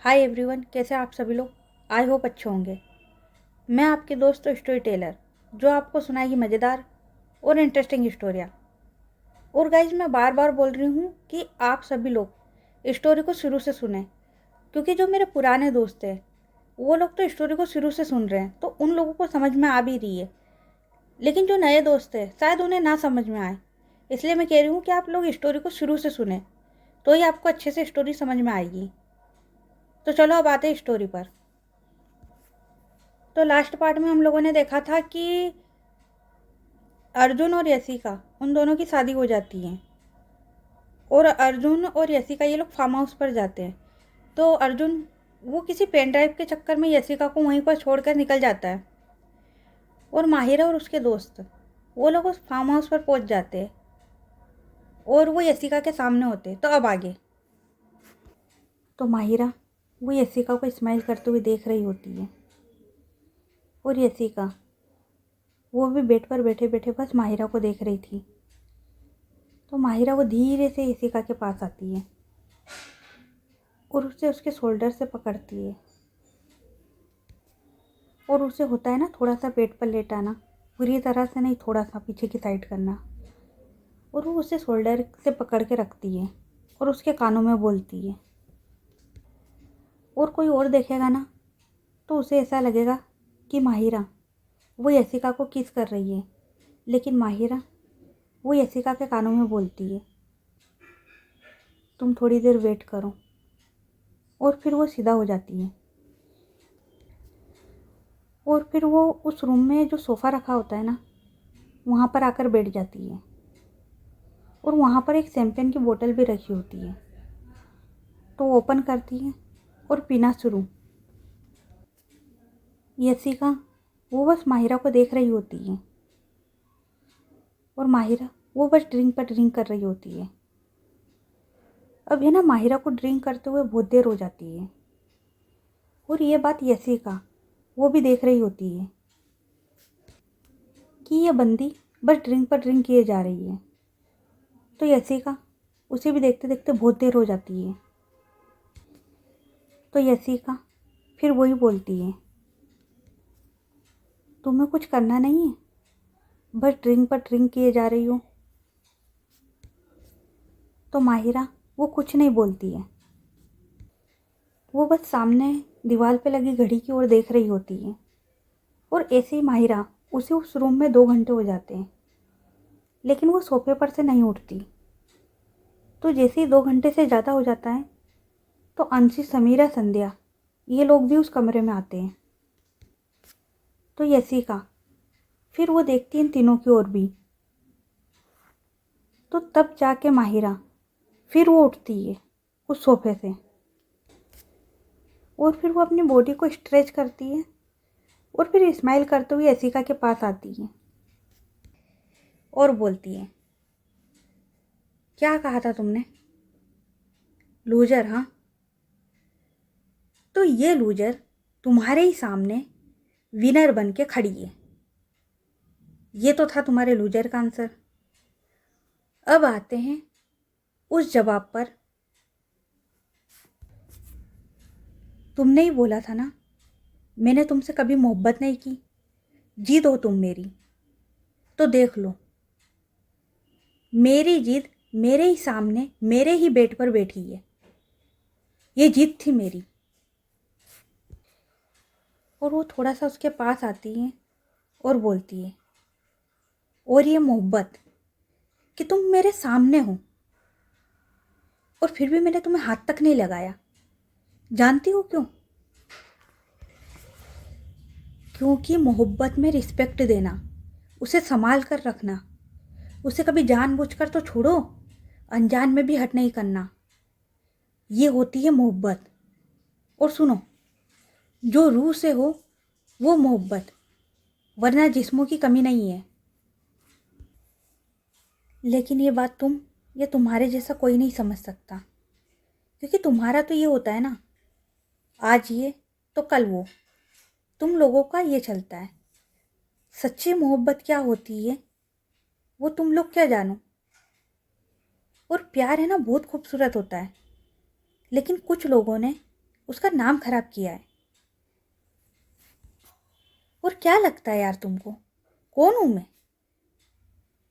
Hi everyone, कैसे आप सभी लोग। आई होप अच्छे होंगे। मैं आपके दोस्त स्टोरी टेलर जो आपको सुनाएगी मज़ेदार और इंटरेस्टिंग स्टोरियाँ। और गाइज, मैं बार बार बोल रही हूँ कि आप सभी लोग स्टोरी को शुरू से सुने, क्योंकि जो मेरे पुराने दोस्त हैं वो लोग तो स्टोरी को शुरू से सुन रहे हैं तो उन लोगों को समझ में आ भी रही है, लेकिन जो नए दोस्त हैं शायद उन्हें ना समझ में आए। इसलिए मैं कह रही हूँ कि आप लोग स्टोरी को शुरू से सुने, तो ही आपको अच्छे से स्टोरी समझ में आएगी। तो चलो अब आते हैं स्टोरी पर। तो लास्ट पार्ट में हम लोगों ने देखा था कि अर्जुन और यशिका, उन दोनों की शादी हो जाती है और अर्जुन और यशिका ये लोग फार्म हाउस पर जाते हैं। तो अर्जुन वो किसी पेन ड्राइव के चक्कर में यशिका को वहीं पर छोड़कर निकल जाता है और माहिरा और उसके दोस्त वो लोग उस फार्म हाउस पर पहुंच जाते हैं और वो यशिका के सामने होते हैं। तो अब आगे तो माहिरा वो यशिका को स्माइल करते हुए देख रही होती है और यशिका वो भी बेड पर बैठे बैठे बस माहिरा को देख रही थी। तो माहिरा वो धीरे से यशिका के पास आती है और उसे उसके शोल्डर से पकड़ती है और उसे होता है ना थोड़ा सा पेट पर लेटाना, पूरी तरह से नहीं, थोड़ा सा पीछे की साइड करना। और वो उसे शोल्डर से पकड़ के रखती है और उसके कानों में बोलती है। और कोई और देखेगा ना तो उसे ऐसा लगेगा कि माहिरा वो यशिका को किस कर रही है, लेकिन माहिरा वो यशिका के कानों में बोलती है, तुम थोड़ी देर वेट करो। और फिर वो सीधा हो जाती है और फिर वो उस रूम में जो सोफ़ा रखा होता है ना वहाँ पर आकर बैठ जाती है और वहाँ पर एक शैम्पेन की बोतल भी रखी होती है। तो वो ओपन करती है और पीना शुरू। यशिका वो बस माहिरा को देख रही होती है और माहिरा वो बस ड्रिंक पर ड्रिंक कर रही होती है। अब है ना माहिरा को ड्रिंक करते हुए बहुत देर हो जाती है और ये बात यशिका वो भी देख रही होती है कि ये बंदी बस ड्रिंक पर ड्रिंक किए जा रही है। तो यशिका उसे भी देखते देखते बहुत देर हो जाती है। तो यशिका फिर वही बोलती है, तुम्हें कुछ करना नहीं है, बस ड्रिंक पर ड्रिंक किए जा रही हो। तो माहिरा वो कुछ नहीं बोलती है, वो बस सामने दीवार पे लगी घड़ी की ओर देख रही होती है। और ऐसे ही माहिरा उसे उस रूम में 2 घंटे हो जाते हैं, लेकिन वो सोफे पर से नहीं उठती। तो जैसे ही 2 घंटे से ज़्यादा हो जाता है तो अंशी, समीरा, संध्या ये लोग भी उस कमरे में आते हैं। तो यशिका फिर वो देखती है इन तीनों की ओर भी। तो तब जाके माहिरा फिर वो उठती है उस सोफे से और फिर वो अपनी बॉडी को स्ट्रेच करती है और फिर स्माइल करते हुए यशिका के पास आती है और बोलती है, क्या कहा था तुमने, लूजर? हाँ, तो ये लूजर तुम्हारे ही सामने विनर बन के खड़ी है। ये तो था तुम्हारे लूजर का आंसर। अब आते हैं उस जवाब पर। तुमने ही बोला था ना मैंने तुमसे कभी मोहब्बत नहीं की, जीत हो तुम मेरी। तो देख लो, मेरी जीत मेरे ही सामने मेरे ही बेड पर बैठी है। ये जीत थी मेरी। और वो थोड़ा सा उसके पास आती है और बोलती है, और ये मोहब्बत कि तुम मेरे सामने हो और फिर भी मैंने तुम्हें हाथ तक नहीं लगाया। जानती हो क्यों? क्योंकि मोहब्बत में रिस्पेक्ट देना, उसे संभाल कर रखना, उसे कभी जानबूझकर तो छोड़ो, अनजान में भी हट नहीं करना, ये होती है मोहब्बत। और सुनो, जो रूह से हो वो मोहब्बत, वरना जिस्मों की कमी नहीं है। लेकिन ये बात तुम या तुम्हारे जैसा कोई नहीं समझ सकता, क्योंकि तुम्हारा तो ये होता है ना, आज ये तो कल वो। तुम लोगों का ये चलता है। सच्ची मोहब्बत क्या होती है वो तुम लोग क्या जानो। और प्यार है ना बहुत खूबसूरत होता है, लेकिन कुछ लोगों ने उसका नाम खराब किया है। और क्या लगता है यार तुमको, कौन हूं मैं?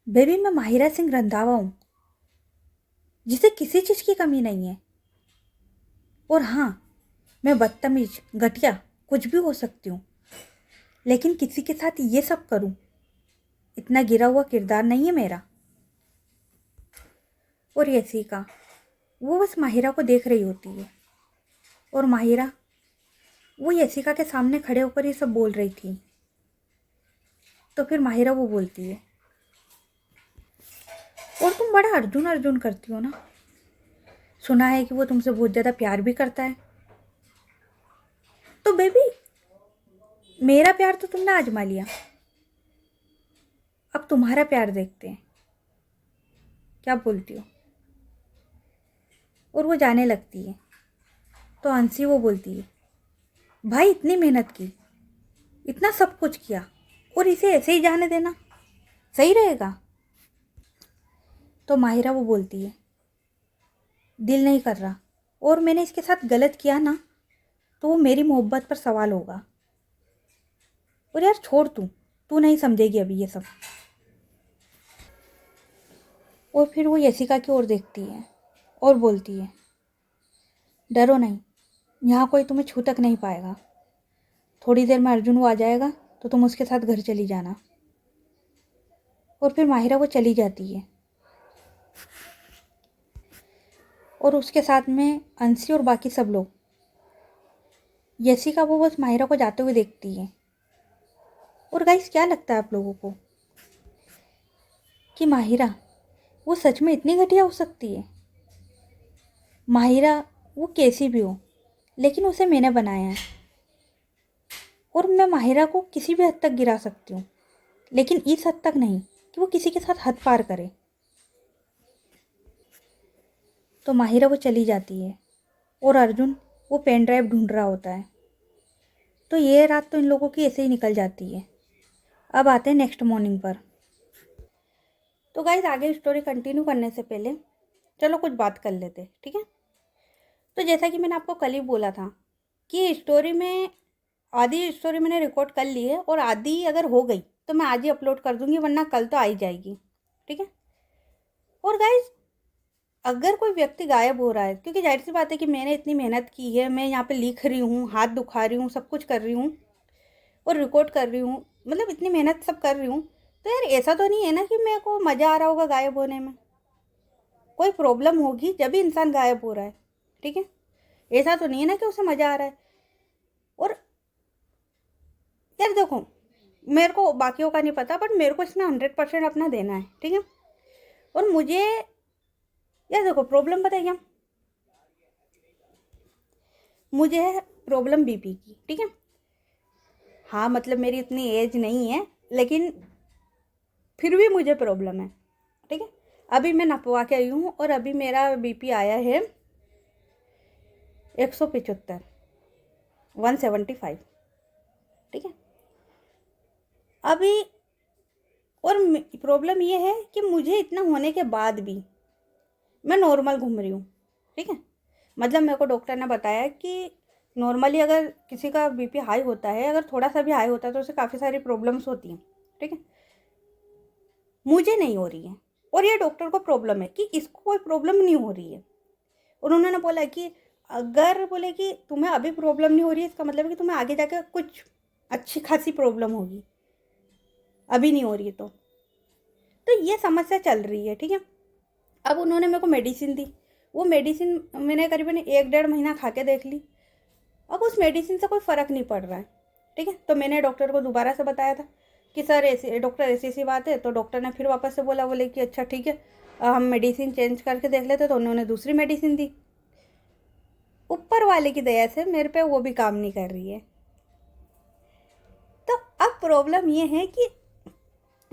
बेबी, मैं माहिरा सिंह रंधावा हूं, जिसे किसी चीज की कमी नहीं है। और हाँ, मैं बदतमीज, घटिया, कुछ भी हो सकती हूँ, लेकिन किसी के साथ ये सब करूं, इतना गिरा हुआ किरदार नहीं है मेरा। और यशिका, वो बस माहिरा को देख रही होती है, और माहिरा वो यशिका के सामने खड़े होकर ये सब बोल रही थी। तो फिर माहिरा वो बोलती है, और तुम बड़ा अर्जुन अर्जुन करती हो ना, सुना है कि वो तुमसे बहुत ज़्यादा प्यार भी करता है। तो बेबी, मेरा प्यार तो तुमने आजमा लिया, अब तुम्हारा प्यार देखते हैं, क्या बोलती हो? और वो जाने लगती है। तो अंशी वो बोलती है, भाई इतनी मेहनत की, इतना सब कुछ किया, और इसे ऐसे ही जाने देना सही रहेगा? तो माहिरा वो बोलती है, दिल नहीं कर रहा, और मैंने इसके साथ गलत किया ना, तो वो मेरी मोहब्बत पर सवाल होगा। और यार छोड़, तू नहीं समझेगी अभी ये सब। और फिर वो यशिका की ओर देखती है और बोलती है, डरो नहीं, यहाँ कोई तुम्हें छू तक नहीं पाएगा। थोड़ी देर में अर्जुन वो आ जाएगा, तो तुम उसके साथ घर चली जाना। और फिर माहिरा वो चली जाती है, और उसके साथ में अंशी और बाकी सब लोग। यशिका वो बस माहिरा को जाते हुए देखती है। और गाइस, क्या लगता है आप लोगों को कि माहिरा वो सच में इतनी घटिया हो सकती है? माहिरा वो कैसी भी हो, लेकिन उसे मैंने बनाया है, और मैं माहिरा को किसी भी हद तक गिरा सकती हूँ, लेकिन इस हद तक नहीं कि वो किसी के साथ हद पार करे। तो माहिरा वो चली जाती है, और अर्जुन वो पेन ड्राइव ढूंढ रहा होता है। तो ये रात तो इन लोगों की ऐसे ही निकल जाती है। अब आते हैं नेक्स्ट मॉर्निंग पर। तो गाइस, आगे स्टोरी कंटिन्यू करने से पहले चलो कुछ बात कर लेते, ठीक है? तो जैसा कि मैंने आपको कल ही बोला था कि स्टोरी में आधी स्टोरी मैंने रिकॉर्ड कर ली है, और आधी अगर हो गई तो मैं आज ही अपलोड कर दूंगी, वरना कल तो आ ही जाएगी, ठीक है? और गाइस, अगर कोई व्यक्ति गायब हो रहा है, क्योंकि जाहिर सी बात है कि मैंने इतनी मेहनत की है, मैं यहाँ पे लिख रही हूँ, हाथ दुखा रही हूँ, सब कुछ कर रही हूँ, और रिकॉर्ड कर रही हूँ, मतलब इतनी मेहनत सब कर रही हूँ, तो यार ऐसा तो नहीं है ना कि मेरे को मज़ा आ रहा होगा गायब होने में। कोई प्रॉब्लम होगी जब भी इंसान गायब हो रहा है, ठीक है? ऐसा तो नहीं है ना कि उसे मज़ा आ रहा है। और यार देखो, मेरे को बाकियों का नहीं पता, बट मेरे को इसमें 100% अपना देना है, ठीक है? और मुझे यार देखो, प्रॉब्लम पता है क्या? मुझे है प्रॉब्लम बीपी की, ठीक है? हाँ, मतलब मेरी इतनी एज नहीं है, लेकिन फिर भी मुझे प्रॉब्लम है, ठीक है? अभी मैं नपवा के आई हूँ, और अभी मेरा बीपी आया है 175, 175, ठीक है? अभी और प्रॉब्लम ये है कि मुझे इतना होने के बाद भी मैं नॉर्मल घूम रही हूँ, ठीक है? मतलब मेरे को डॉक्टर ने बताया कि नॉर्मली अगर किसी का बीपी हाई होता है, अगर थोड़ा सा भी हाई होता है, तो उसे काफ़ी सारी प्रॉब्लम्स होती हैं, ठीक है? मुझे नहीं हो रही है, और ये डॉक्टर को प्रॉब्लम है कि इसको कोई प्रॉब्लम नहीं हो रही है। और उन्होंने बोला कि अगर बोले कि तुम्हें अभी प्रॉब्लम नहीं हो रही है, इसका मतलब है कि तुम्हें आगे जाकर कुछ अच्छी खासी प्रॉब्लम होगी, अभी नहीं हो रही है तो ये समस्या चल रही है, ठीक है? अब उन्होंने मेरे को मेडिसिन दी, वो मेडिसिन मैंने करीबन 1-1.5 महीना खा के देख ली। अब उस मेडिसिन से कोई फ़र्क नहीं पड़ रहा है, ठीक है? तो मैंने डॉक्टर को दोबारा से बताया था कि सर ऐसी डॉक्टर ऐसी ऐसी बात है। तो डॉक्टर ने फिर वापस से बोले कि अच्छा ठीक है, हम मेडिसिन चेंज करके देख लेते। तो उन्होंने दूसरी मेडिसिन दी। ऊपर वाले की दया से मेरे पे वो भी काम नहीं कर रही है। तो अब प्रॉब्लम ये है कि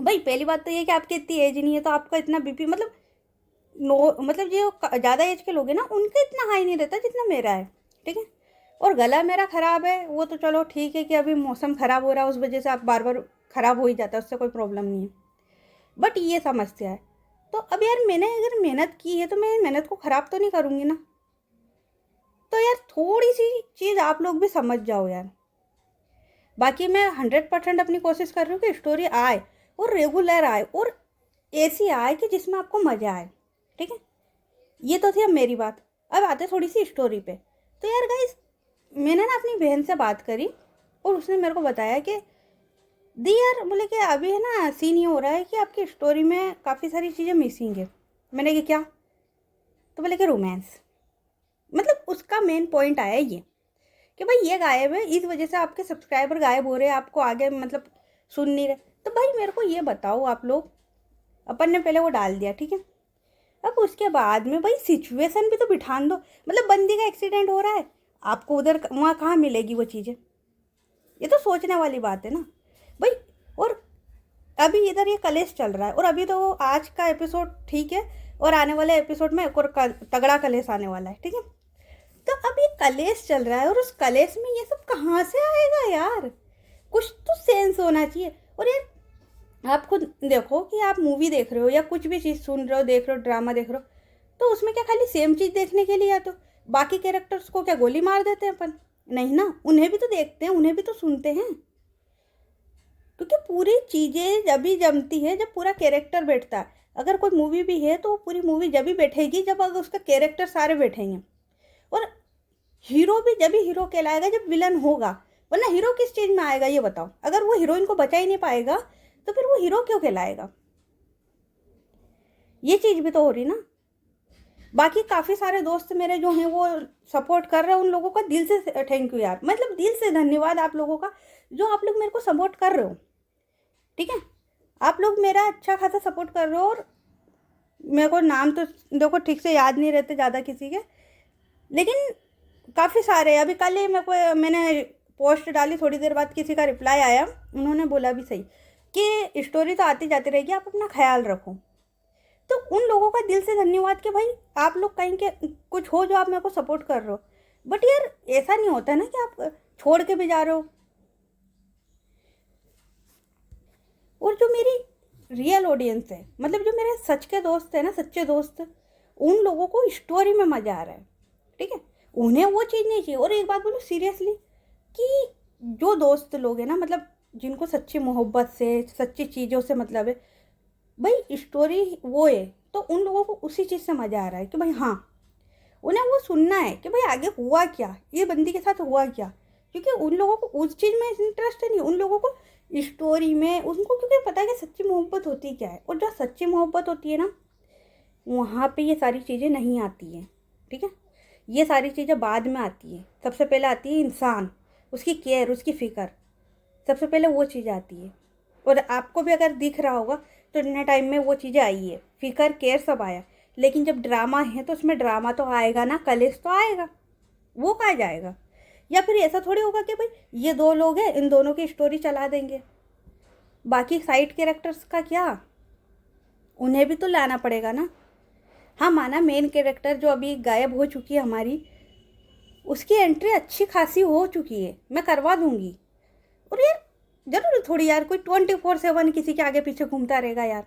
भाई, पहली बात तो ये कि आपकी इतनी एज नहीं है, तो आपका इतना बीपी मतलब मतलब जो ज़्यादा एज के लोग हैं ना, उनका इतना हाई नहीं रहता जितना मेरा है, ठीक है? और गला मेरा ख़राब है, वो तो चलो ठीक है कि अभी मौसम ख़राब हो रहा है, उस वजह से आप बार बार ख़राब हो ही जाता है, उससे कोई प्रॉब्लम नहीं है। बट ये समस्या है। तो अब यार, मैंने अगर मेहनत की है तो मैं मेहनत को ख़राब तो नहीं करूँगी ना। तो यार थोड़ी सी चीज़ आप लोग भी समझ जाओ यार। बाकी मैं 100% अपनी कोशिश कर रही हूँ कि स्टोरी आए और रेगुलर आए और ऐसी आए कि जिसमें आपको मज़ा आए। ठीक है, ये तो थी अब मेरी बात। अब आते थोड़ी सी स्टोरी पे। तो यार गाइस, मैंने ना अपनी बहन से बात करी और उसने मेरे को बताया कि दी यार, बोले कि अभी है ना सीन ये हो रहा है कि आपकी स्टोरी में काफ़ी सारी चीज़ें मिसिंग है। मैंने कि क्या? तो बोले कि रोमांस। मतलब उसका मेन पॉइंट आया ये कि भाई ये गायब है, इस वजह से आपके सब्सक्राइबर गायब हो रहे हैं, आपको आगे मतलब सुन नहीं रहे। तो भाई मेरे को ये बताओ आप लोग, अपन ने पहले वो डाल दिया, ठीक है, अब उसके बाद में भाई सिचुएशन भी तो बिठान दो। मतलब बंदी का एक्सीडेंट हो रहा है, आपको उधर वहाँ कहाँ मिलेगी वो चीज़ें? ये तो सोचने वाली बात है ना भाई। और अभी इधर ये कलेश चल रहा है और अभी तो आज का एपिसोड ठीक है और आने वाले एपिसोड में एक और तगड़ा कलेश आने वाला है, ठीक है। तो अब ये कलेश चल रहा है और उस कलेश में ये सब कहाँ से आएगा यार? कुछ तो सेंस होना चाहिए। और यार आप खुद देखो कि आप मूवी देख रहे हो या कुछ भी चीज़ सुन रहे हो, देख रहे हो, ड्रामा देख रहे हो, तो उसमें क्या खाली सेम चीज़ देखने के लिए या तो बाकी कैरेक्टर्स को क्या गोली मार देते हैं अपन? नहीं ना, उन्हें भी तो देखते हैं, उन्हें भी तो सुनते हैं। क्योंकि पूरी चीज़ें जब भी जमती है जब पूरा कैरेक्टर बैठता है। अगर कोई मूवी भी है तो पूरी मूवी जब भी बैठेगी जब अगर उसका कैरेक्टर सारे बैठेंगे। और हीरो भी जब ही हीरो कहलाएगा जब विलन होगा, वरना हीरो किस चीज़ में आएगा ये बताओ? अगर वो हीरोइन को बचा ही नहीं पाएगा तो फिर वो हीरो क्यों कहलाएगा? ये चीज़ भी तो हो रही ना। बाकी काफ़ी सारे दोस्त मेरे जो हैं वो सपोर्ट कर रहे हैं, उन लोगों का दिल से थैंक यू यार, मतलब दिल से धन्यवाद आप लोगों का, जो आप लोग मेरे को सपोर्ट कर रहे हो। ठीक है, आप लोग मेरा अच्छा खासा सपोर्ट कर रहे हो। और मेरे को नाम तो देखो ठीक से याद नहीं रहते ज़्यादा किसी के, लेकिन काफ़ी सारे। अभी कल ही मैंने पोस्ट डाली, थोड़ी देर बाद किसी का रिप्लाई आया, उन्होंने बोला भी सही कि स्टोरी तो आती जाती रहेगी, आप अपना ख्याल रखो। तो उन लोगों का दिल से धन्यवाद कि भाई आप लोग कहीं के कुछ हो जो आप मेरे को सपोर्ट कर रहे हो। बट यार ऐसा नहीं होता ना कि आप छोड़ के भी जा रहे हो। और जो मेरी रियल ऑडियंस है, मतलब जो मेरे सच के दोस्त है ना, सच्चे दोस्त, उन लोगों को स्टोरी में मज़ा आ रहा है। ठीक है, उन्हें वो चीज़ नहीं चाहिए। और एक बात बोलो सीरियसली, कि जो दोस्त लोग हैं ना, मतलब जिनको सच्ची मोहब्बत से सच्ची चीज़ों से मतलब है, भाई स्टोरी वो है तो उन लोगों को उसी चीज़ से मज़ा आ रहा है कि भाई हाँ, उन्हें वो सुनना है कि भाई आगे हुआ क्या, ये बंदी के साथ हुआ क्या। क्योंकि उन लोगों को उस चीज़ में इंटरेस्ट नहीं, उन लोगों को स्टोरी में, उनको क्योंकि पता है कि सच्ची मोहब्बत होती क्या है। और जो सच्ची मोहब्बत होती है ना, वहाँ पे ये सारी चीज़ें नहीं आती हैं। ठीक है, ये सारी चीज़ें बाद में आती हैं। सबसे पहले आती है इंसान, उसकी केयर, उसकी फ़िक्र, सबसे पहले वो चीज़ आती है। और आपको भी अगर दिख रहा होगा तो इतने टाइम में वो चीज़ें आई है, फ़िक्र, केयर सब आया। लेकिन जब ड्रामा है तो उसमें ड्रामा तो आएगा ना, कलेश तो आएगा, वो कहाँ जाएगा? या फिर ऐसा थोड़ी होगा कि भाई ये दो लोग हैं, इन दोनों की स्टोरी चला देंगे, बाकी साइड कैरेक्टर्स का क्या? उन्हें भी तो लाना पड़ेगा ना। हाँ माना मेन कैरेक्टर जो अभी गायब हो चुकी है हमारी, उसकी एंट्री अच्छी खासी हो चुकी है, मैं करवा दूंगी। और यार जरूर थोड़ी यार कोई 24/7 किसी के आगे पीछे घूमता रहेगा यार।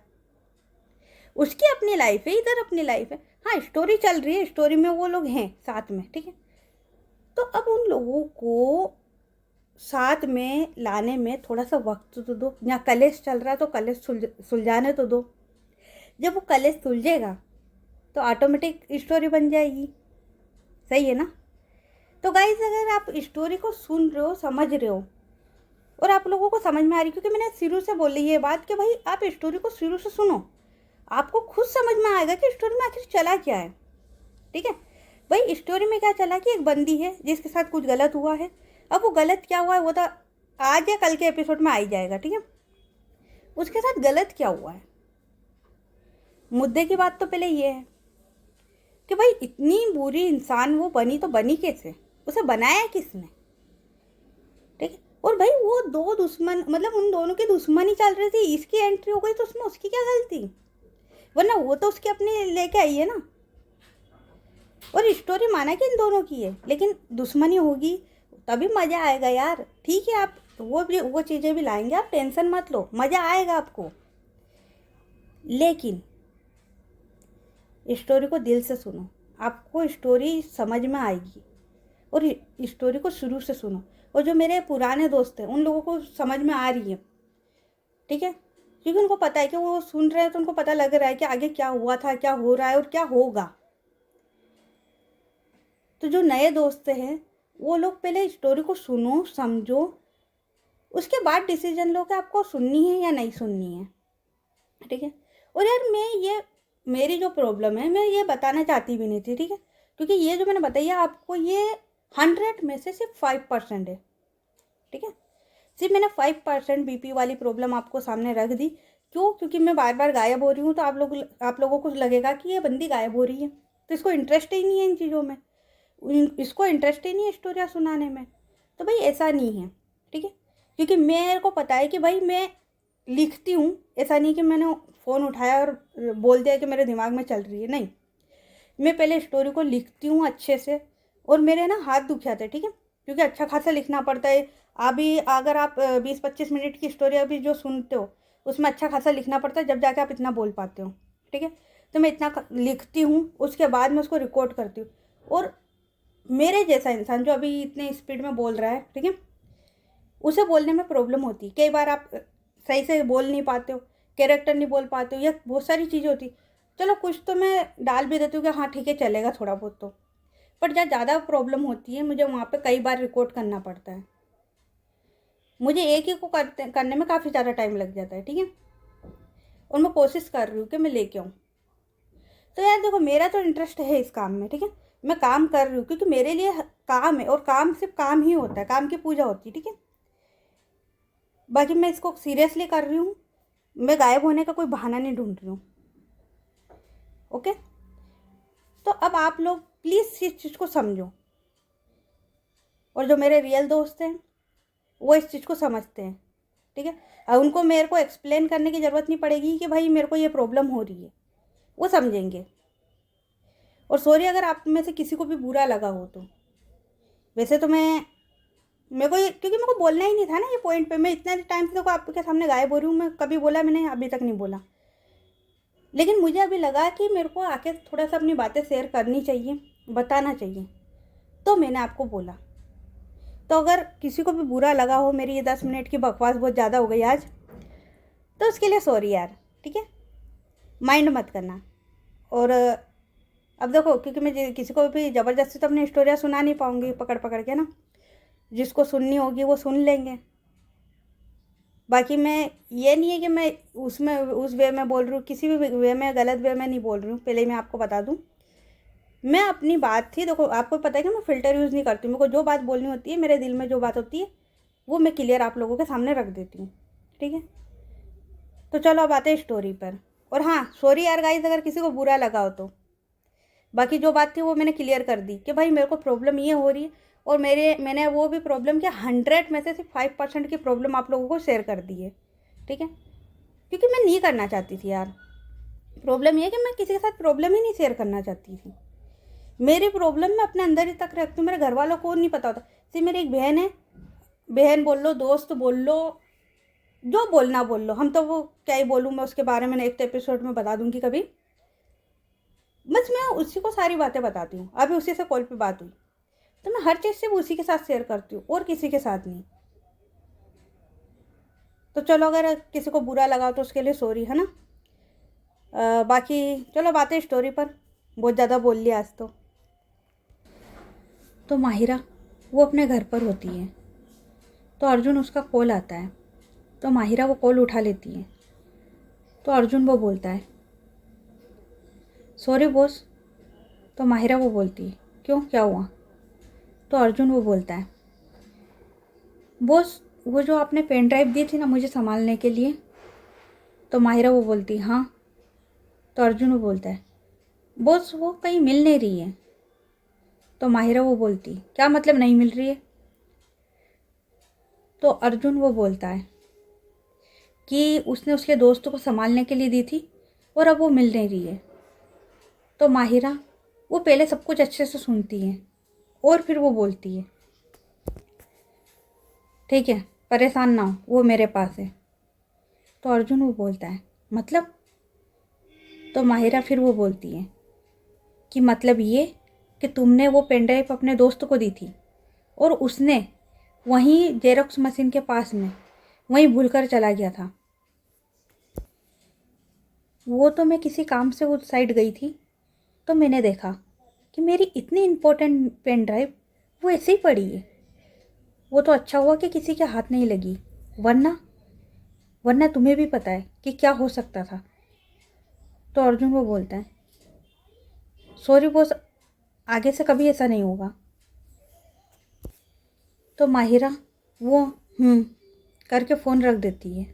उसकी अपनी लाइफ है, इधर अपनी लाइफ है। हाँ स्टोरी चल रही है, स्टोरी में वो लोग हैं साथ में, ठीक है। तो अब उन लोगों को साथ में लाने में थोड़ा सा वक्त तो दो। यहाँ कलेश चल रहा है तो कलेश सुलझाने तो दो। जब वो कलेश सुलझेगा तो ऑटोमेटिक स्टोरी बन जाएगी। सही है ना? तो गाइज अगर आप स्टोरी को सुन रहे हो, समझ रहे हो और आप लोगों को समझ में आ रही, क्योंकि मैंने शुरू से बोली ये बात कि भाई आप स्टोरी को शुरू से सुनो, आपको खुद समझ में आएगा कि स्टोरी में आखिर चला क्या है। ठीक है भाई, स्टोरी में क्या चला कि एक बंदी है जिसके साथ कुछ गलत हुआ है। अब वो गलत क्या हुआ है वो तो आज या कल के एपिसोड में आ ही जाएगा। ठीक है, उसके साथ गलत क्या हुआ है, मुद्दे की बात तो पहले ये है कि भाई इतनी बुरी इंसान वो बनी तो बनी कैसे, उसे बनाया किसने? ठीक है, और भाई वो दो दुश्मन, मतलब उन दोनों की दुश्मनी चल रही थी, इसकी एंट्री हो गई तो उसमें उसकी क्या गलती? वरना वो तो उसकी अपनी लेके आई है ना। और स्टोरी माना कि इन दोनों की है, लेकिन दुश्मनी होगी तभी मज़ा आएगा यार। ठीक है, आप वो चीज़ें भी लाएंगे, आप टेंशन मत लो, मज़ा आएगा आपको। लेकिन स्टोरी को दिल से सुनो, आपको स्टोरी समझ में आएगी। और स्टोरी को शुरू से सुनो। और जो मेरे पुराने दोस्त हैं उन लोगों को समझ में आ रही है, ठीक है, क्योंकि उनको पता है कि वो सुन रहे हैं तो उनको पता लग रहा है कि आगे क्या हुआ था, क्या हो रहा है और क्या होगा। तो जो नए दोस्त हैं वो लोग पहले स्टोरी को सुनो, समझो, उसके बाद डिसीजन लो कि आपको सुननी है या नहीं सुननी है, ठीक है। और यार मेरी जो प्रॉब्लम है मैं ये बताना चाहती भी नहीं थी, ठीक है, क्योंकि ये जो मैंने बताया आपको ये 100 में से सिर्फ 5% है, ठीक है। सिर्फ मैंने 5% बीपी वाली प्रॉब्लम आपको सामने रख दी। क्यों? क्योंकि मैं बार बार गायब हो रही हूँ तो आप लोगों को लगेगा कि ये बंदी गायब हो रही है, तो इसको इंटरेस्ट ही नहीं है इन चीज़ों में, इसको इंटरेस्ट ही नहीं है स्टोरियाँ सुनाने में। तो भाई ऐसा नहीं है, ठीक है, क्योंकि मेरे को पता है कि भाई मैं लिखती हूँ, ऐसा नहीं कि मैंने फ़ोन उठाया और बोल दिया कि मेरे दिमाग में चल रही है, नहीं। मैं पहले स्टोरी को लिखती हूँ अच्छे से, और मेरे ना हाथ दुख जाते हैं, ठीक है, क्योंकि अच्छा खासा लिखना पड़ता है। अभी अगर आप 20-25 मिनट की स्टोरी अभी जो सुनते हो उसमें अच्छा खासा लिखना पड़ता है, जब जाके आप इतना बोल पाते हो, ठीक है। तो मैं इतना लिखती हूँ, उसके बाद मैं उसको रिकॉर्ड करती हूँ। और मेरे जैसा इंसान जो अभी इतने स्पीड में बोल रहा है, ठीक है, उसे बोलने में प्रॉब्लम होती है। कई बार आप सही से बोल नहीं पाते हो, कैरेक्टर नहीं बोल पाते हो, या बहुत सारी चीज़ें होती। चलो कुछ तो मैं डाल भी देती हूँ कि हाँ ठीक है चलेगा थोड़ा बहुत तो, पर जहाँ ज़्यादा प्रॉब्लम होती है मुझे वहाँ पे कई बार रिकॉर्ड करना पड़ता है। मुझे एक ही को करने में काफ़ी ज़्यादा टाइम लग जाता है, ठीक है, और मैं कोशिश कर रही हूँ कि मैं लेके आऊँ। तो यार देखो मेरा तो इंटरेस्ट है इस काम में, ठीक है, मैं काम कर रही हूँ क्योंकि मेरे लिए काम है, और काम सिर्फ काम ही होता है, काम की पूजा होती है, ठीक है। बाकी मैं इसको सीरियसली कर रही हूँ, मैं गायब होने का कोई बहाना नहीं ढूंढ रही हूँ, ओके। तो अब आप लोग प्लीज़ इस चीज़ को समझो, और जो मेरे रियल दोस्त हैं वो इस चीज़ को समझते हैं, ठीक है। अब उनको मेरे को एक्सप्लेन करने की ज़रूरत नहीं पड़ेगी कि भाई मेरे को ये प्रॉब्लम हो रही है, वो समझेंगे। और सॉरी अगर आप में से किसी को भी बुरा लगा हो तो, वैसे तो मेरे को क्योंकि मेरे को बोलना ही नहीं था ना ये पॉइंट पे, मैं इतने टाइम से देखो आपके सामने गायब हो रही हूँ, मैं कभी बोला मैंने अभी तक नहीं बोला, लेकिन मुझे अभी लगा कि मेरे को आके थोड़ा सा अपनी बातें शेयर करनी चाहिए, बताना चाहिए, तो मैंने आपको बोला। तो अगर किसी को भी बुरा लगा हो मेरी ये 10 मिनट की बकवास बहुत ज़्यादा हो गई आज, तो उसके लिए सॉरी यार, ठीक है, माइंड मत करना। और अब देखो क्योंकि मैं किसी को भी ज़बरदस्ती तो अपनी स्टोरियाँ सुना नहीं पाऊँगी पकड़ पकड़ के ना, जिसको सुननी होगी वो सुन लेंगे। बाकी मैं ये नहीं है कि मैं उसमें उस वे में बोल रही हूँ, किसी भी वे में गलत वे में नहीं बोल रही हूँ, पहले ही मैं आपको बता दूँ। मैं अपनी बात थी, देखो आपको पता है कि मैं फ़िल्टर यूज़ नहीं करती हूँ, मेरे को जो बात बोलनी होती है, मेरे दिल में जो बात होती है वो मैं क्लियर आप लोगों के सामने रख देती हूँ, ठीक है। तो चलो अब आते हैं स्टोरी पर। और हाँ सॉरी यार गाइस अगर किसी को बुरा लगा हो तो, बाकी जो बात थी वो मैंने क्लियर कर दी कि भाई मेरे को प्रॉब्लम ये हो रही है, और मैंने वो भी प्रॉब्लम के 100 में से सिर्फ 5% की प्रॉब्लम आप लोगों को शेयर कर दी है, ठीक है, क्योंकि मैं नहीं करना चाहती थी यार। प्रॉब्लम ये है कि मैं किसी के साथ प्रॉब्लम ही नहीं शेयर करना चाहती थी। मेरी प्रॉब्लम मैं अपने अंदर ही तक रखती हूँ, मेरे घर वालों को नहीं पता होता। सिर्फ मेरी एक बहन है, बहन बोल लो, दोस्त बोल लो, जो बोलना बोल लो, हम तो वो क्या ही बोलूँ मैं उसके बारे में, नेक्स्ट एपिसोड में बता दूँगी कभी। बस मैं उसी को सारी बातें बताती हूँ, अभी उसी से कॉल पे बात हुई तो मैं हर चीज़ सिर्फ उसी के साथ शेयर करती हूँ और किसी के साथ नहीं। तो चलो अगर किसी को बुरा लगा तो उसके लिए सॉरी, है ना। बाकी चलो बातें स्टोरी पर, बहुत ज़्यादा बोल लिया आज तो माहिरा वो अपने घर पर होती है, तो अर्जुन उसका कॉल आता है, तो माहिरा वो कॉल उठा लेती है। तो अर्जुन वो बोलता है सॉरी बॉस। तो माहिरा वो बोलती है क्यों, क्या हुआ। तो अर्जुन वो बोलता है बॉस वो जो आपने पेन ड्राइव दी थी ना मुझे संभालने के लिए। तो माहिरा वो बोलती हाँ। तो अर्जुन वो बोलता है बॉस वो कहीं मिल नहीं रही है। तो माहिरा वो बोलती क्या मतलब नहीं मिल रही है। तो अर्जुन वो बोलता है कि उसने उसके दोस्त को संभालने के लिए दी थी और अब वो मिल नहीं रही है। तो माहिरा वो पहले सब कुछ अच्छे से सुनती है और फिर वो बोलती है ठीक है परेशान ना हो वो मेरे पास है। तो अर्जुन वो बोलता है मतलब। तो माहिरा फिर वो बोलती है कि मतलब ये कि तुमने वो पेन ड्राइव अपने दोस्त को दी थी। और उसने वहीं जेरोक्स मशीन के पास में वहीं भूलकर चला गया था। वो तो मैं किसी काम से उस साइड गई थी, तो मैंने देखा कि मेरी इतनी इम्पोर्टेंट पेन ड्राइव वो ऐसे ही पड़ी है। वो तो अच्छा हुआ कि किसी के हाथ नहीं लगी, वरना वरना तुम्हें भी पता है कि क्या हो सकता था। तो अर्जुन वो बोलता है, सॉरी बॉस, आगे से कभी ऐसा नहीं होगा। तो माहिरा वो करके फ़ोन रख देती है।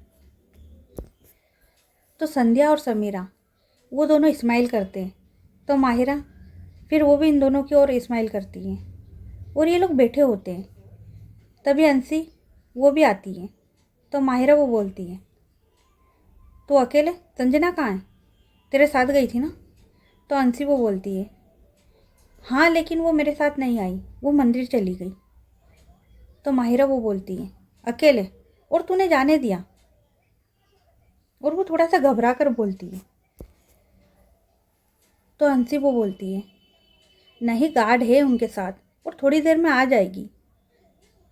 तो संध्या और समीरा वो दोनों स्माइल करते हैं। तो माहिरा फिर वो भी इन दोनों की ओर स्माइल करती है और ये लोग बैठे होते हैं। तभी अंशी वो भी आती है। तो माहिरा वो बोलती है, तो अकेले, संजना कहाँ है? तेरे साथ गई थी ना? तो अंशी वो बोलती है, हाँ लेकिन वो मेरे साथ नहीं आई, वो मंदिर चली गई। तो माहिरा वो बोलती है, अकेले? और तूने जाने दिया? और वो थोड़ा सा घबरा कर बोलती है। तो अंशी वो बोलती है, नहीं गार्ड है उनके साथ और थोड़ी देर में आ जाएगी।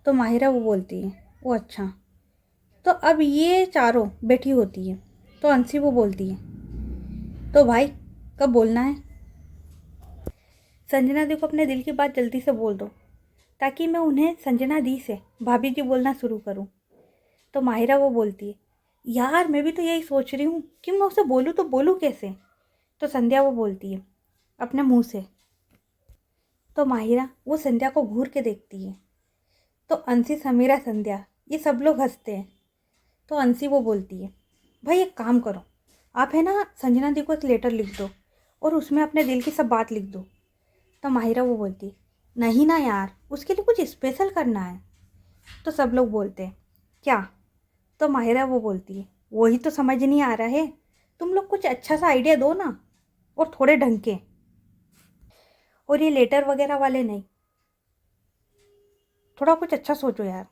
तो माहिरा वो बोलती है, वो अच्छा। तो अब ये चारों बैठी होती है। तो अंशी वो बोलती है, तो भाई कब बोलना है? संजना दी को अपने दिल की बात जल्दी से बोल दो, ताकि मैं उन्हें संजना दी से भाभी जी बोलना शुरू करूं। तो माहिरा वो बोलती है, यार मैं भी तो यही सोच रही हूँ कि मैं उसे बोलूँ तो बोलूँ कैसे? तो संध्या वो बोलती है, अपने मुंह से। तो माहिरा वो संध्या को घूर के देखती है। तो अंशी, समीरा, संध्या ये सब लोग हंसते हैं। तो अंशी वो बोलती है, भाई एक काम करो, आप है ना संजना दी को एक लेटर लिख दो और उसमें अपने दिल की सब बात लिख दो। तो माहिरा वो बोलती है, नहीं ना यार, उसके लिए कुछ स्पेशल करना है। तो सब लोग बोलते हैं, क्या? तो माहिरा वो बोलती है, वही तो समझ नहीं आ रहा है, तुम लोग कुछ अच्छा सा आइडिया दो ना, और थोड़े ढंग के, और ये लेटर वगैरह वाले नहीं, थोड़ा कुछ अच्छा सोचो यार।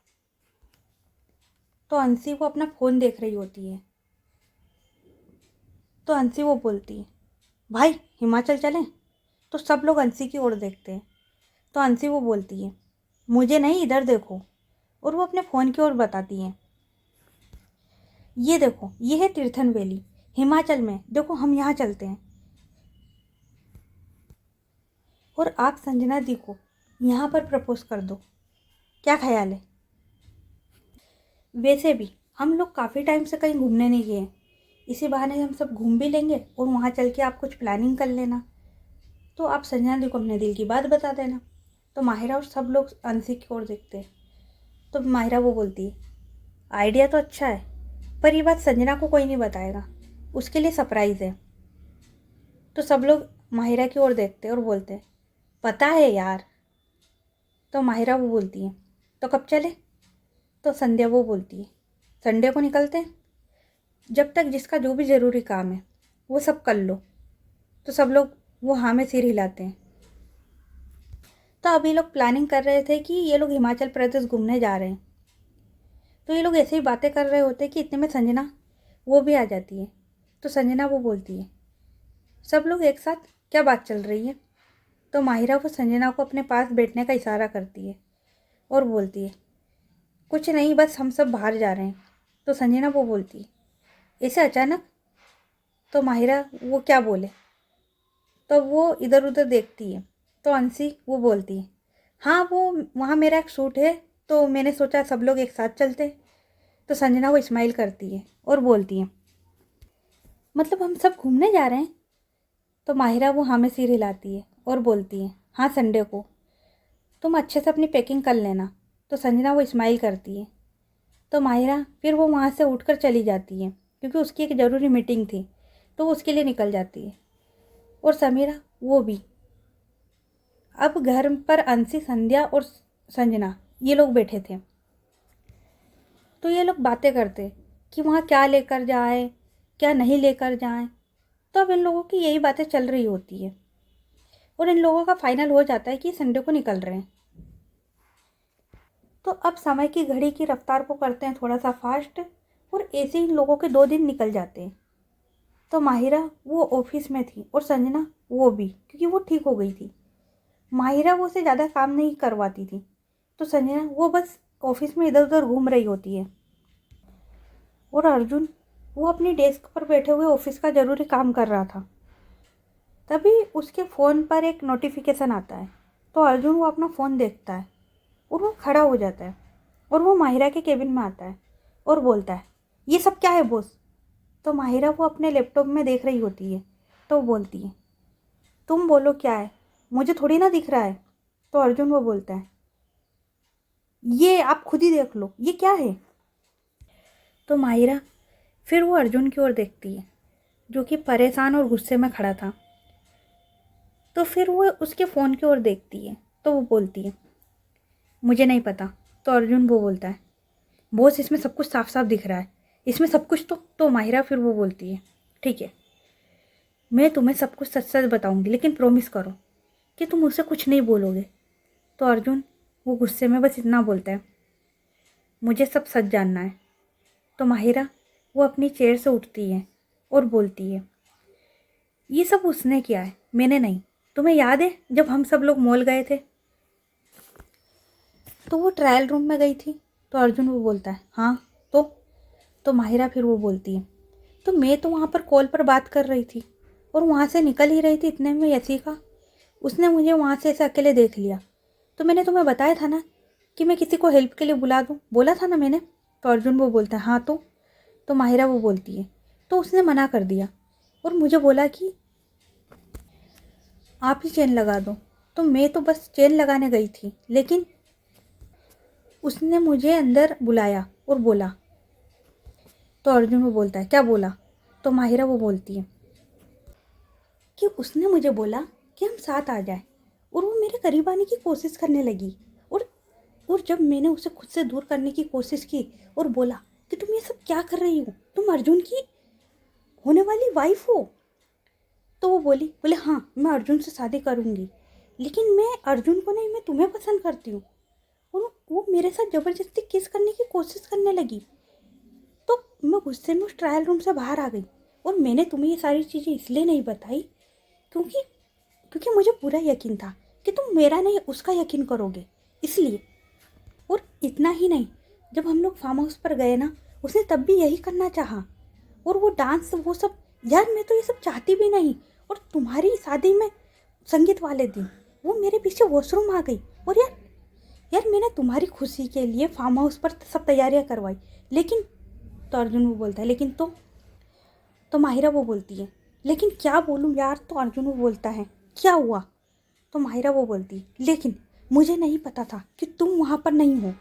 तो अंशी वो अपना फ़ोन देख रही होती है। तो अंशी वो बोलती है, भाई हिमाचल चलें? तो सब लोग अंशी की ओर देखते हैं। तो अंशी वो बोलती है, मुझे नहीं, इधर देखो। और वो अपने फ़ोन की ओर बताती है, ये देखो ये है तीर्थन वैली हिमाचल में, देखो हम यहाँ चलते हैं। और आप संजना दी को यहाँ पर प्रपोज कर दो, क्या ख्याल है? वैसे भी हम लोग काफ़ी टाइम से कहीं घूमने नहीं गए हैं, इसी बहाने हम सब घूम भी लेंगे और वहाँ चल के आप कुछ प्लानिंग कर लेना। तो आप संजना दी को अपने दिल की बात बता देना। तो माहिरा और सब लोग अंशी की ओर देखते हैं। तो माहिरा वो बोलती है, आइडिया तो अच्छा है, पर ये बात संजना को कोई नहीं बताएगा, उसके लिए सरप्राइज़ है। तो सब लोग माहिरा की ओर देखते हैं और बोलते हैं, पता है यार। तो माहिरा वो बोलती है, तो कब चले? तो संध्या वो बोलती है, संडे को निकलते हैं, जब तक जिसका जो भी ज़रूरी काम है वो सब कर लो। तो सब लोग वो हाँ में सिर हिलाते हैं। तो अभी लोग प्लानिंग कर रहे थे कि ये लोग हिमाचल प्रदेश घूमने जा रहे हैं। तो ये लोग ऐसे ही बातें कर रहे होते कि इतने में संजना वो भी आ जाती है। तो संजना वो बोलती है, सब लोग एक साथ क्या बात चल रही है? तो माहिरा वो संजना को अपने पास बैठने का इशारा करती है और बोलती है, कुछ नहीं, बस हम सब बाहर जा रहे हैं। तो संजना वो बोलती है, ऐसे अचानक? तो माहिरा वो क्या बोले, तो वो इधर उधर देखती है। तो अंशी वो बोलती है, हाँ वो वहाँ मेरा एक शूट है, तो मैंने सोचा सब लोग एक साथ चलते। तो संजना वो स्माइल करती है और बोलती है, मतलब हम सब घूमने जा रहे हैं? तो माहिरा वो हाँ में सिर हिलाती है और बोलती है, हाँ संडे को, तुम अच्छे से अपनी पैकिंग कर लेना। तो संजना वो स्माइल करती है। तो माहिरा फिर वो वहाँ से उठकर चली जाती है, क्योंकि उसकी एक ज़रूरी मीटिंग थी, तो वो उसके लिए निकल जाती है। और समीरा वो भी। अब घर पर अंशी, संध्या और संजना ये लोग बैठे थे। तो ये लोग बातें करते कि वहाँ क्या लेकर जाए, क्या नहीं लेकर जाएं। तो अब इन लोगों की यही बातें चल रही होती है और इन लोगों का फाइनल हो जाता है कि संडे को निकल रहे हैं। तो अब समय की घड़ी की रफ्तार को करते हैं थोड़ा सा फास्ट, और ऐसे ही इन लोगों के 2 दिन निकल जाते हैं। तो माहिरा वो ऑफिस में थी और संजना वो भी, क्योंकि वो ठीक हो गई थी। माहिरा वो उसे ज़्यादा काम नहीं करवाती थी, तो संजना वो बस ऑफिस में इधर उधर घूम रही होती है और अर्जुन वो अपनी डेस्क पर बैठे हुए ऑफिस का ज़रूरी काम कर रहा था। तभी उसके फ़ोन पर एक नोटिफिकेशन आता है। तो अर्जुन वो अपना फ़ोन देखता है और वो खड़ा हो जाता है और वो माहिरा के केबिन में आता है और बोलता है, ये सब क्या है बॉस? तो माहिरा वो अपने लैपटॉप में देख रही होती है। तो वो बोलती है, तुम बोलो क्या है, मुझे थोड़ी ना दिख रहा है। तो अर्जुन वो बोलता है, ये आप खुद ही देख लो, ये क्या है? तो माहिरा फिर वो अर्जुन की ओर देखती है जो कि परेशान और गुस्से में खड़ा था। तो फिर वो उसके फ़ोन की ओर देखती है। तो वो बोलती है, मुझे नहीं पता। तो अर्जुन वो बोलता है, बॉस इसमें सब कुछ साफ साफ दिख रहा है, इसमें सब कुछ। तो माहिरा फिर वो बोलती है, ठीक है, मैं तुम्हें सब कुछ सच सच बताऊंगी, लेकिन प्रॉमिस करो कि तुम मुझसे कुछ नहीं बोलोगे। तो अर्जुन वो गुस्से में बस इतना बोलता है, मुझे सब सच जानना है। तो माहिरा वो अपनी चेयर से उठती है और बोलती है, ये सब उसने किया है, मैंने नहीं। तुम्हें याद है जब हम सब लोग मॉल गए थे तो वो ट्रायल रूम में गई थी? तो अर्जुन वो बोलता है, हाँ। तो माहिरा फिर वो बोलती है, तो मैं तो वहाँ पर कॉल पर बात कर रही थी और वहाँ से निकल ही रही थी, इतने में यशिका उसने मुझे वहाँ से ऐसे अकेले देख लिया। तो मैंने तुम्हें बताया था ना कि मैं किसी को हेल्प के लिए बुला दूँ, बोला था ना मैंने। तो अर्जुन वो बोलता है, हाँ। तो माहिरा वो बोलती है, तो उसने मना कर दिया और मुझे बोला कि आप ही चेन लगा दो। तो मैं तो बस चेन लगाने गई थी, लेकिन उसने मुझे अंदर बुलाया और बोला। तो अर्जुन वो बोलता है, क्या बोला? तो माहिरा वो बोलती है कि उसने मुझे बोला कि हम साथ आ जाए और वो मेरे करीब आने की कोशिश करने लगी। और और जब मैंने उसे खुद से दूर करने की कोशिश की और बोला कि तुम ये सब क्या कर रही हो, तुम अर्जुन की होने वाली वाइफ हो। तो वो बोले हाँ, मैं अर्जुन से शादी करूँगी, लेकिन मैं अर्जुन को नहीं, मैं तुम्हें पसंद करती हूँ। और वो मेरे साथ ज़बरदस्ती किस करने की कोशिश करने लगी। तो मैं गुस्से में उस ट्रायल रूम से बाहर आ गई और मैंने तुम्हें ये सारी चीज़ें इसलिए नहीं बताई क्योंकि क्योंकि मुझे पूरा यकीन था कि तुम मेरा नहीं उसका यकीन करोगे, इसलिए। और इतना ही नहीं, जब हम लोग फार्म हाउस पर गए ना, उसने तब भी यही करना चाहा। और वो डांस वो सब, यार मैं तो ये सब चाहती भी नहीं। और तुम्हारी शादी में संगीत वाले दिन वो मेरे पीछे वॉशरूम आ गई। और यार मैंने तुम्हारी खुशी के लिए फार्म हाउस पर सब तैयारियां करवाई, लेकिन। तो अर्जुन वो बोलता है, लेकिन तो माहिरा वो बोलती है, लेकिन क्या बोलूँ यार? तो अर्जुन वो बोलता है, क्या हुआ? तो माहिरा वो बोलती है, लेकिन मुझे नहीं पता था कि तुम वहाँ पर नहीं हो।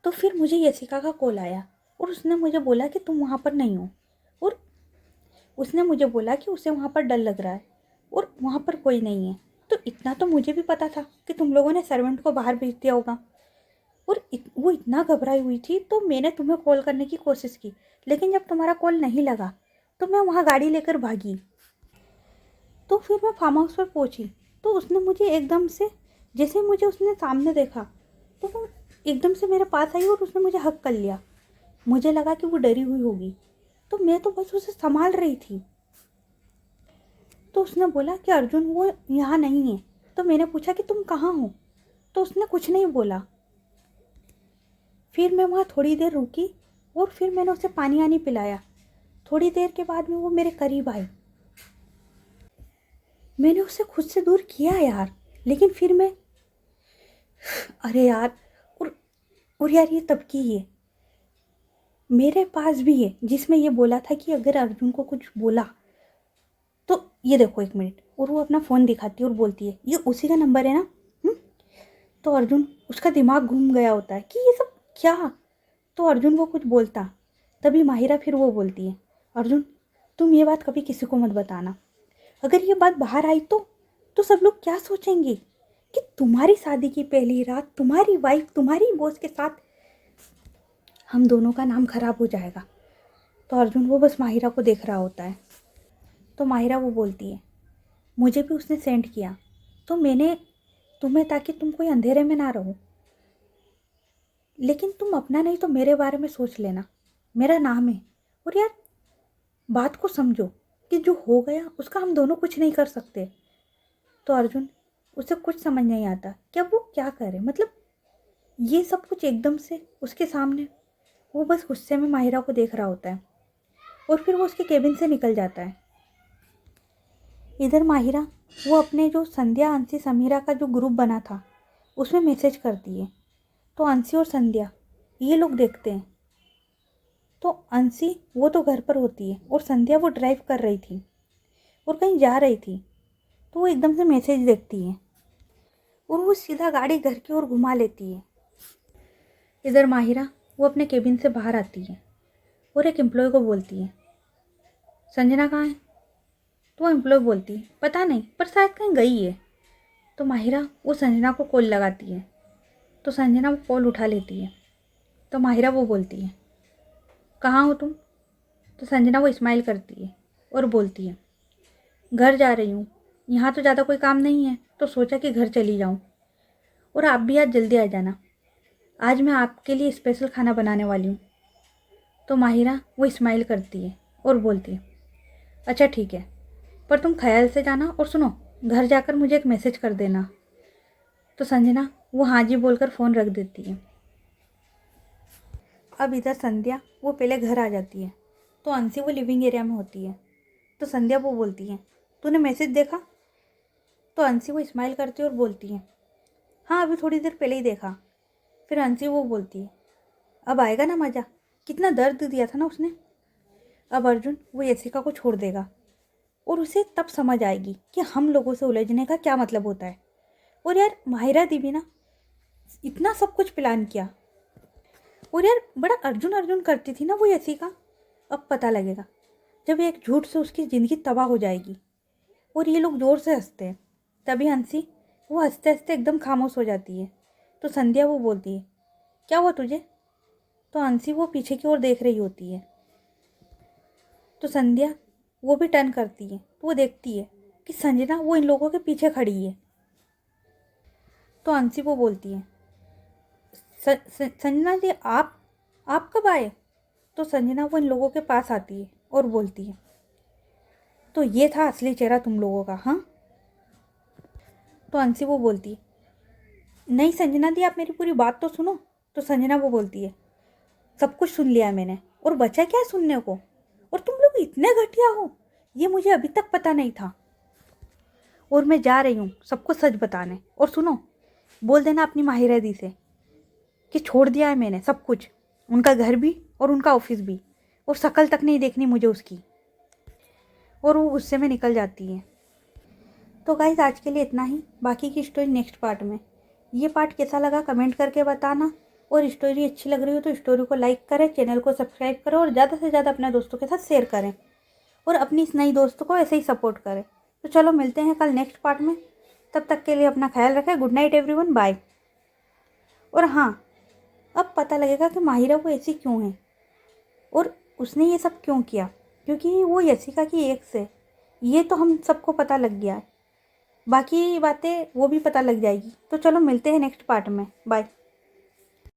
तो फिर मुझे यशिका का कॉल आया और उसने मुझे बोला कि तुम वहाँ पर नहीं हो। और उसने मुझे बोला कि उसे वहाँ पर डर लग रहा है और वहाँ पर कोई नहीं है। तो इतना तो मुझे भी पता था कि तुम लोगों ने सर्वेंट को बाहर भेज दिया होगा। और वो इतना घबराई हुई थी, तो मैंने तुम्हें कॉल करने की कोशिश की, लेकिन जब तुम्हारा कॉल नहीं लगा तो मैं वहाँ गाड़ी लेकर भागी। तो फिर मैं फार्म हाउस पर पहुंची तो उसने मुझे एकदम से, जैसे मुझे उसने सामने देखा तो वो एकदम से मेरे पास आई और उसने मुझे हक कर लिया। मुझे लगा कि वो डरी हुई होगी, तो मैं तो बस उसे संभाल रही थी। तो उसने बोला कि अर्जुन वो यहाँ नहीं है। तो मैंने पूछा कि तुम कहाँ हो? तो उसने कुछ नहीं बोला। फिर मैं वहाँ थोड़ी देर रुकी और फिर मैंने उसे पानी आनी पिलाया। थोड़ी देर के बाद में वो मेरे करीब आई। मैंने उसे खुद से दूर किया यार, लेकिन फिर मैं, अरे यार, और और यार ये तब की है, मेरे पास भी है जिसमें ये बोला था कि अगर अर्जुन को कुछ बोला तो ये देखो 1 मिनट। और वो अपना फ़ोन दिखाती है और बोलती है, ये उसी का नंबर है ना? तो अर्जुन उसका दिमाग घूम गया होता है कि ये सब क्या। तो अर्जुन वो कुछ बोलता, तभी माहिरा फिर वो बोलती है, अर्जुन तुम ये बात कभी किसी को मत बताना। अगर ये बात बाहर आई तो सब लोग क्या सोचेंगे कि तुम्हारी शादी की पहली रात तुम्हारी वाइफ तुम्हारी बॉस के साथ, हम दोनों का नाम खराब हो जाएगा। तो अर्जुन वो बस माहिरा को देख रहा होता है। तो माहिरा वो बोलती है, मुझे भी उसने सेंड किया तो मैंने तुम्हें, ताकि तुम कोई अंधेरे में ना रहो, लेकिन तुम अपना नहीं तो मेरे बारे में सोच लेना, मेरा नाम है। और यार बात को समझो कि जो हो गया उसका हम दोनों कुछ नहीं कर सकते। तो अर्जुन उसे कुछ समझ नहीं आता कि अब वो क्या करे। मतलब ये सब कुछ एकदम से उसके सामने। वो बस गुस्से में माहिरा को देख रहा होता है और फिर वो उसके केबिन से निकल जाता है। इधर माहिरा वो अपने जो संध्या, अंशी, समीरा का जो ग्रुप बना था उसमें मैसेज करती है। तो अंशी और संध्या ये लोग देखते हैं। तो अंशी वो तो घर पर होती है और संध्या वो ड्राइव कर रही थी और कहीं जा रही थी। तो वो एकदम से मैसेज देखती है और वो सीधा गाड़ी घर की ओर घुमा लेती है। इधर माहिरा वो अपने केबिन से बाहर आती है और एक एम्प्लॉय को बोलती है, संजना कहाँ है? तो वो एम्प्लॉय बोलती है, पता नहीं, पर शायद कहीं गई है। तो माहिरा वो संजना को कॉल लगाती है। तो संजना वो कॉल उठा लेती है। तो माहिरा वो बोलती है, कहाँ हो तुम? तो संजना वो स्माइल करती है और बोलती है, घर जा रही हूँ, यहाँ तो ज़्यादा कोई काम नहीं है तो सोचा कि घर चली जाऊँ, और आप भी आज जल्दी आ जाना, आज मैं आपके लिए स्पेशल खाना बनाने वाली हूँ। तो माहिरा वो स्माइल करती है और बोलती है, अच्छा ठीक है, पर तुम ख्याल से जाना, और सुनो, घर जाकर मुझे एक मैसेज कर देना। तो संजना वो हाँ जी बोलकर फ़ोन रख देती है। अब इधर संध्या वो पहले घर आ जाती है। तो अंशी वो लिविंग एरिया में होती है। तो संध्या वो बोलती है, तूने मैसेज देखा? तो अंशी वो स्माइल करती है और बोलती है, हाँ अभी थोड़ी देर पहले ही देखा। फिर अंशी वो बोलती है, अब आएगा ना मज़ा, कितना दर्द दिया था ना उसने। अब अर्जुन वो यशिका को छोड़ देगा और उसे तब समझ आएगी कि हम लोगों से उलझने का क्या मतलब होता है। और यार माहिरा दी भी ना इतना सब कुछ प्लान किया, और यार बड़ा अर्जुन अर्जुन करती थी ना वो यशिका। अब पता लगेगा जब एक झूठ से उसकी ज़िंदगी तबाह हो जाएगी। और ये लोग ज़ोर से हंसते हैं। तभी हंसी वो हंसते हंसते एकदम खामोश हो जाती है। तो संध्या वो बोलती है, क्या हुआ तुझे? तो हंसी वो पीछे की ओर देख रही होती है। तो संध्या वो भी टर्न करती है तो वो देखती है कि संजना वो इन लोगों के पीछे खड़ी है। तो हंसी वो बोलती है, संजना जी आप कब आए? तो संजना वो इन लोगों के पास आती है और बोलती है, तो ये था असली चेहरा तुम लोगों का, हाँ? तो अंशी वो बोलती है, नहीं संजना दी, आप मेरी पूरी बात तो सुनो। तो संजना वो बोलती है, सब कुछ सुन लिया मैंने, और बचा क्या सुनने को? और तुम लोग इतने घटिया हो, ये मुझे अभी तक पता नहीं था। और मैं जा रही हूँ सबको सच बताने। और सुनो, बोल देना अपनी माहिरा दी से कि छोड़ दिया है मैंने सब कुछ, उनका घर भी और उनका ऑफिस भी, और शक्ल तक नहीं देखनी मुझे उसकी। और वो गुस्से में निकल जाती है। तो गाइस आज के लिए इतना ही, बाकी की स्टोरी नेक्स्ट पार्ट में। ये पार्ट कैसा लगा कमेंट करके बताना, और स्टोरी अच्छी लग रही हो तो स्टोरी को लाइक करें, चैनल को सब्सक्राइब करें, और ज़्यादा से ज़्यादा अपने दोस्तों के साथ शेयर करें, और अपनी इस नई दोस्तों को ऐसे ही सपोर्ट करें। तो चलो मिलते हैं कल नेक्स्ट पार्ट में, तब तक के लिए अपना ख्याल रखें। Good night everyone, bye. और हाँ, अब पता लगेगा कि माहिरा वो ऐसी क्यों है और उसने ये सब क्यों किया, क्योंकि वो यशिका की एक्स है। ये तो हम सबको पता लग गया है, बाकी बातें वो भी पता लग जाएगी। तो चलो मिलते हैं नेक्स्ट पार्ट में, बाय।